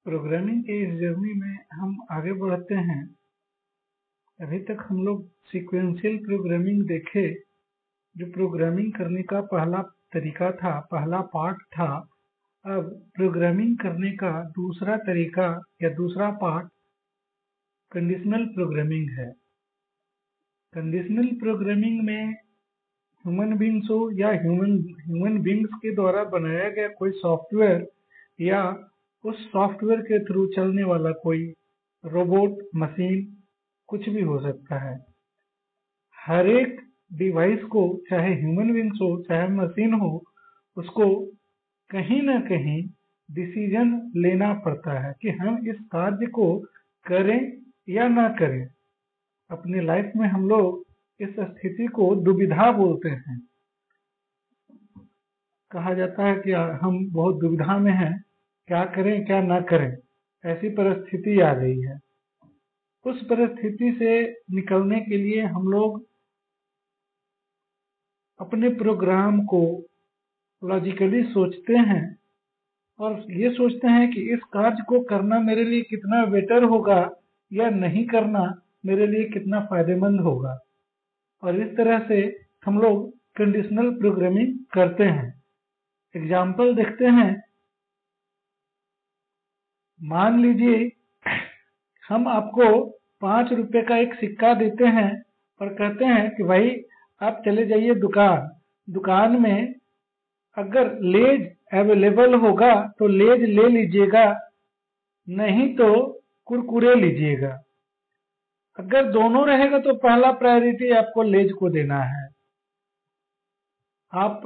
Programming के इस journey में हम आगे बढ़ते हैं। अभी तक हम लोग सीक्वेंशियल प्रोग्रामिंग देखे, जो प्रोग्रामिंग करने का पहला तरीका था, पहला पार्ट था। अब प्रोग्रामिंग करने का दूसरा तरीका या दूसरा पार्ट कंडीशनल प्रोग्रामिंग है। कंडीशनल प्रोग्रामिंग में ह्यूमन बींग्स हो या ह्यूमन बींग्स के द्वारा बनाया गया कोई सॉफ्टवेयर या उस सॉफ्टवेयर के थ्रू चलने वाला कोई रोबोट, मशीन, कुछ भी हो सकता है। हर एक डिवाइस को, चाहे ह्यूमन बींग्स हो चाहे मशीन हो, उसको कहीं ना कहीं डिसीजन लेना पड़ता है कि हम इस कार्य को करें या ना करें। अपनी लाइफ में हम लोग इस स्थिति को दुविधा बोलते हैं। कहा जाता है कि हम बहुत दुविधा में हैं, क्या करें क्या ना करें, ऐसी परिस्थिति आ गई है। उस परिस्थिति से निकलने के लिए हम लोग अपने प्रोग्राम को लॉजिकली सोचते हैं और ये सोचते हैं कि इस कार्य को करना मेरे लिए कितना बेटर होगा या नहीं करना मेरे लिए कितना फायदेमंद होगा, और इस तरह से हम लोग कंडीशनल प्रोग्रामिंग करते हैं। एग्जाम्पल देखते हैं। मान लीजिए हम आपको 5 रुपए का एक सिक्का देते हैं और कहते हैं कि भाई आप चले जाइए दुकान में, अगर लेज अवेलेबल होगा तो लेज ले लीजिएगा, नहीं तो कुरकुरे लीजिएगा। अगर दोनों रहेगा तो पहला प्रायोरिटी आपको लेज को देना है। आप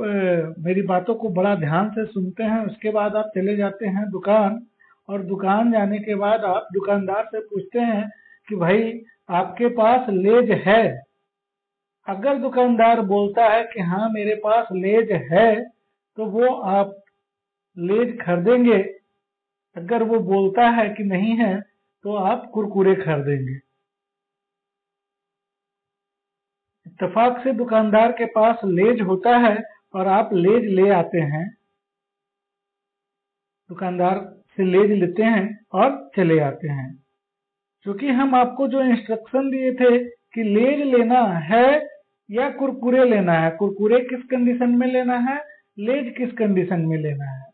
मेरी बातों को बड़ा ध्यान से सुनते हैं, उसके बाद आप चले जाते हैं दुकान, और दुकान जाने के बाद आप दुकानदार से पूछते हैं कि भाई आपके पास लेज है। अगर दुकानदार बोलता है कि हाँ मेरे पास लेज है तो वो आप लेज खरीदेंगे। अगर वो बोलता है कि नहीं है तो आप कुरकुरे खरीदेंगे। इत्तेफाक से दुकानदार के पास लेज होता है और आप लेज ले आते हैं, दुकानदार से लेज लेते हैं और चले आते हैं। क्योंकि हम आपको जो इंस्ट्रक्शन दिए थे कि लेज लेना है या कुरकुरे लेना है, कुरकुरे किस कंडीशन में लेना है, लेज किस कंडीशन में लेना है,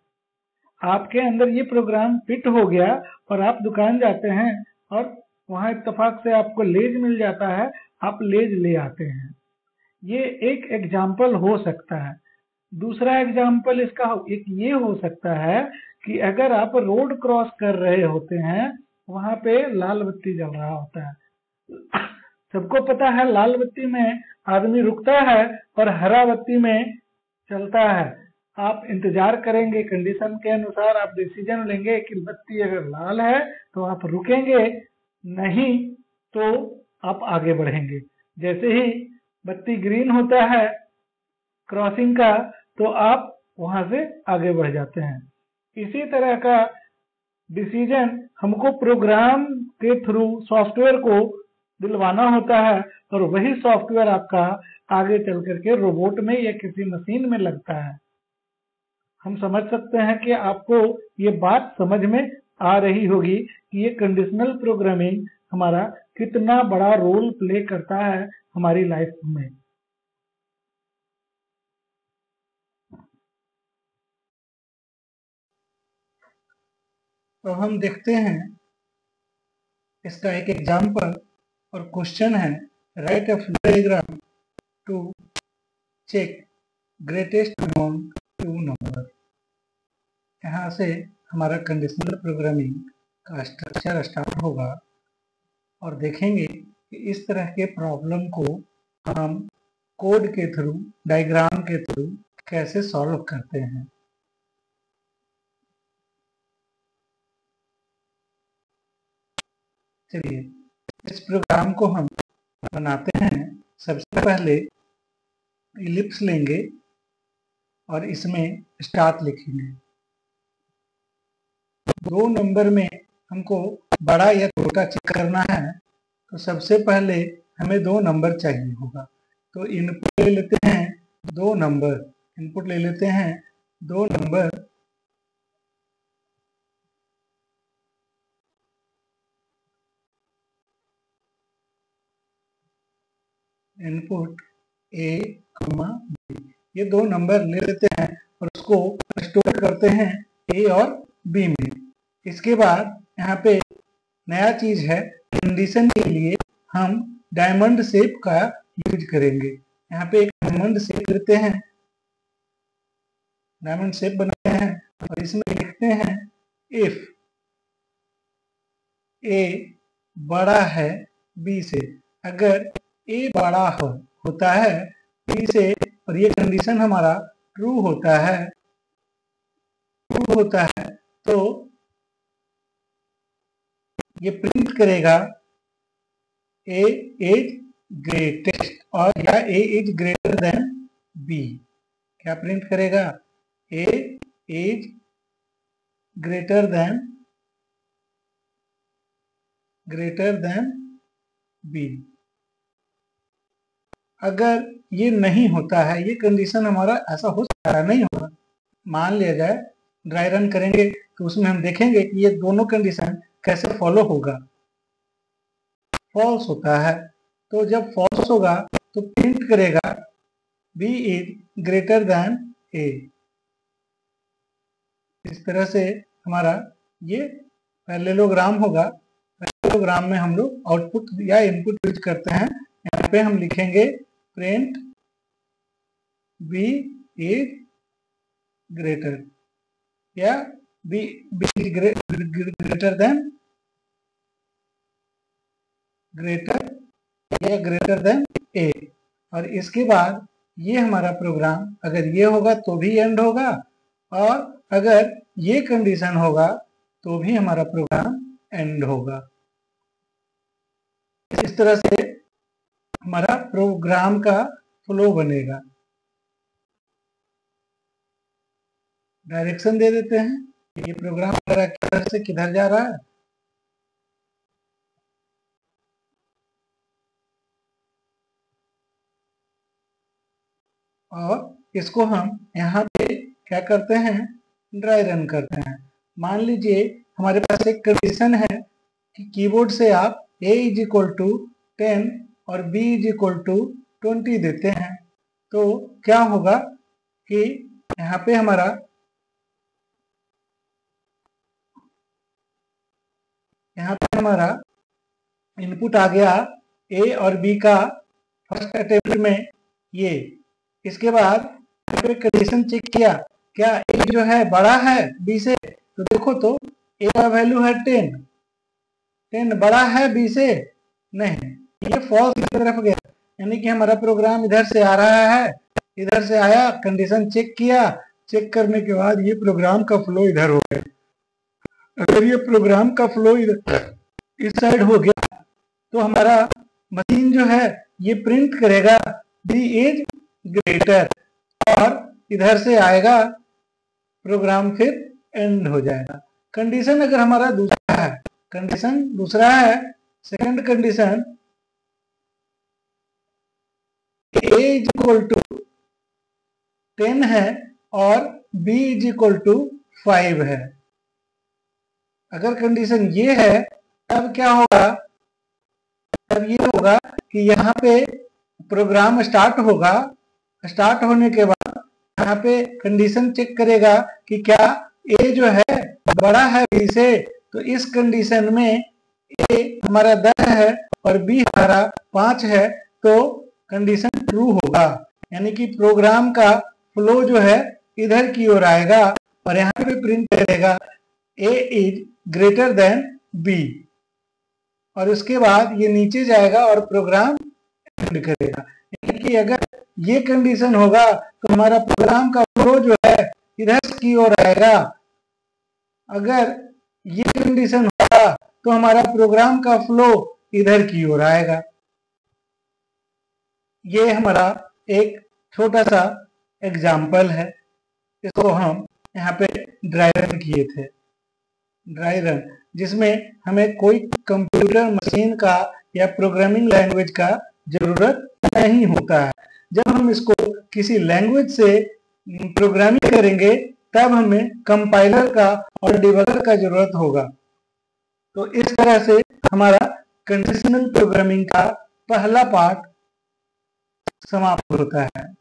आपके अंदर ये प्रोग्राम फिट हो गया और आप दुकान जाते हैं और वहां इत्तेफाक से आपको लेज मिल जाता है, आप लेज ले आते हैं। ये एक एग्जाम्पल हो सकता है। दूसरा एग्जाम्पल इसका एक ये हो सकता है कि अगर आप रोड क्रॉस कर रहे होते हैं, वहां पे लाल बत्ती जल रहा होता है। सबको पता है लाल बत्ती में आदमी रुकता है और हरा बत्ती में चलता है। आप इंतजार करेंगे, कंडीशन के अनुसार आप डिसीजन लेंगे कि बत्ती अगर लाल है तो आप रुकेंगे, नहीं तो आप आगे बढ़ेंगे। जैसे ही बत्ती ग्रीन होता है क्रॉसिंग का, तो आप वहां से आगे बढ़ जाते हैं। इसी तरह का डिसीजन हमको प्रोग्राम के थ्रू सॉफ्टवेयर को दिलवाना होता है, और वही सॉफ्टवेयर आपका आगे चल करके रोबोट में या किसी मशीन में लगता है। हम समझ सकते हैं कि आपको ये बात समझ में आ रही होगी कि ये कंडीशनल प्रोग्रामिंग हमारा कितना बड़ा रोल प्ले करता है हमारी लाइफ में। तो हम देखते हैं इसका एक एग्जाम्पल और क्वेश्चन है, write a diagram to check greatest amount 2 number. यहाँ से हमारा कंडीशनल प्रोग्रामिंग का स्ट्रक्चर स्टार्ट होगा और देखेंगे कि इस तरह के प्रॉब्लम को हम कोड के थ्रू, डायग्राम के थ्रू कैसे सॉल्व करते हैं। चलिए इस प्रोग्राम को हम बनाते हैं। सबसे पहले इलिप्स लेंगे और इसमें स्टार्ट लिखेंगे। 2 नंबर में हमको बड़ा या छोटा चेक करना है, तो सबसे पहले हमें 2 नंबर चाहिए होगा। तो इनपुट ले लेते हैं 2 नंबर, इनपुट ले लेते हैं 2 नंबर, इनपुट ए बी, ये दो नंबर ले लेते हैं और उसको स्टोर करते हैं ए और बी में। इसके बाद यहाँ पे नया चीज है, कंडीशन के लिए हम डायमंड शेप का यूज करेंगे। यहाँ पे एक डायमंड शेप लेते हैं, डायमंड शेप बनाते हैं और इसमें लिखते हैं इफ ए बड़ा है बी से, अगर ए बड़ा होता है बी से और ये कंडीशन हमारा ट्रू होता है तो ये प्रिंट करेगा ए इज ग्रेटेस्ट और या ए इज ग्रेटर देन बी। क्या प्रिंट करेगा? ए इज ग्रेटर देन बी। अगर ये नहीं होता है, ये कंडीशन हमारा ऐसा हो सकता है, नहीं होगा, मान लिया जाए ड्राई रन करेंगे तो उसमें हम देखेंगे कि ये दोनों कंडीशन कैसे फॉलो होगा। फॉल्स होता है तो जब फॉल्स होगा तो प्रिंट करेगा बी इज ग्रेटर देन ए। इस तरह से हमारा ये पैरेललोग्राम होगा। पैरेललोग्राम में हम लोग आउटपुट या इनपुट यूज करते हैं। यहाँ पे हम लिखेंगे प्रिंट बी इज ग्रेटर या बी ग्रेटर देन ए। और इसके बाद ये हमारा प्रोग्राम अगर ये होगा तो भी एंड होगा और अगर ये कंडीशन होगा तो भी हमारा प्रोग्राम एंड होगा। इस तरह से हमारा प्रोग्राम का फ्लो बनेगा। डायरेक्शन दे देते हैं, ये प्रोग्राम किधर से किधर जा रहा है। और इसको हम यहाँ पे क्या करते हैं, ड्राई रन करते हैं। मान लीजिए हमारे पास एक कंडीशन है कि कीबोर्ड से आप a इज इक्वल टू 10 और b इज इक्वल टू 20 देते हैं तो क्या होगा कि यहाँ पे हमारा इनपुट आ गया a और b का फर्स्ट अटेम्प्ट में ये। इसके बाद कंडीशन चेक किया, क्या a जो है बड़ा है b से, तो देखो तो a का वैल्यू है 10 बड़ा है b से, नहीं, ये फॉल्स की तरफ गया। यानी कि हमारा प्रोग्राम इधर से आ रहा है, इधर से आया, कंडीशन चेक किया, चेक करने के बाद ये प्रोग्राम का फ्लो इधर हो गया। अगर ये प्रोग्राम का फ्लो इधर इस साइड हो गया तो हमारा मशीन जो है ये प्रिंट करेगा बी इज ग्रेटर और इधर से आएगा प्रोग्राम, फिर एंड हो जाएगा। कंडीशन अगर हमारा दूसरा है, second condition a is equal to 10 है और b इज इक्वल टू 5 है। अगर कंडीशन ये है तब क्या होगा, तब ये होगा कि यहाँ पे प्रोग्राम स्टार्ट होगा। स्टार्ट होने के बाद यहाँ पे कंडीशन चेक करेगा कि क्या a जो है बड़ा है b से, तो इस कंडीशन में a हमारा 10 है और b हमारा 5 है तो कंडीशन ट्रू होगा। यानी कि प्रोग्राम का फ्लो जो है इधर की ओर आएगा और यहाँ पे प्रिंट करेगा a is greater than b और उसके बाद ये नीचे जाएगा और प्रोग्राम एंड करेगा। यानी कि अगर ये कंडीशन होगा तो हमारा प्रोग्राम का फ्लो जो है इधर की ओर आएगा। अगर ये कंडीशन होगा तो हमारा प्रोग्राम का फ्लो इधर की ओर आएगा। ये हमारा एक छोटा सा एग्जाम्पल है, इसको हम यहाँ पे ड्राई रन किए थे। ड्राई रन जिसमें हमें कोई कंप्यूटर मशीन का या प्रोग्रामिंग लैंग्वेज का जरूरत नहीं होता है। जब हम इसको किसी लैंग्वेज से प्रोग्रामिंग करेंगे तब हमें कंपाइलर का और डिबगर का जरूरत होगा। तो इस तरह से हमारा कंडीशनल प्रोग्रामिंग का पहला पार्ट समाप्त होता है।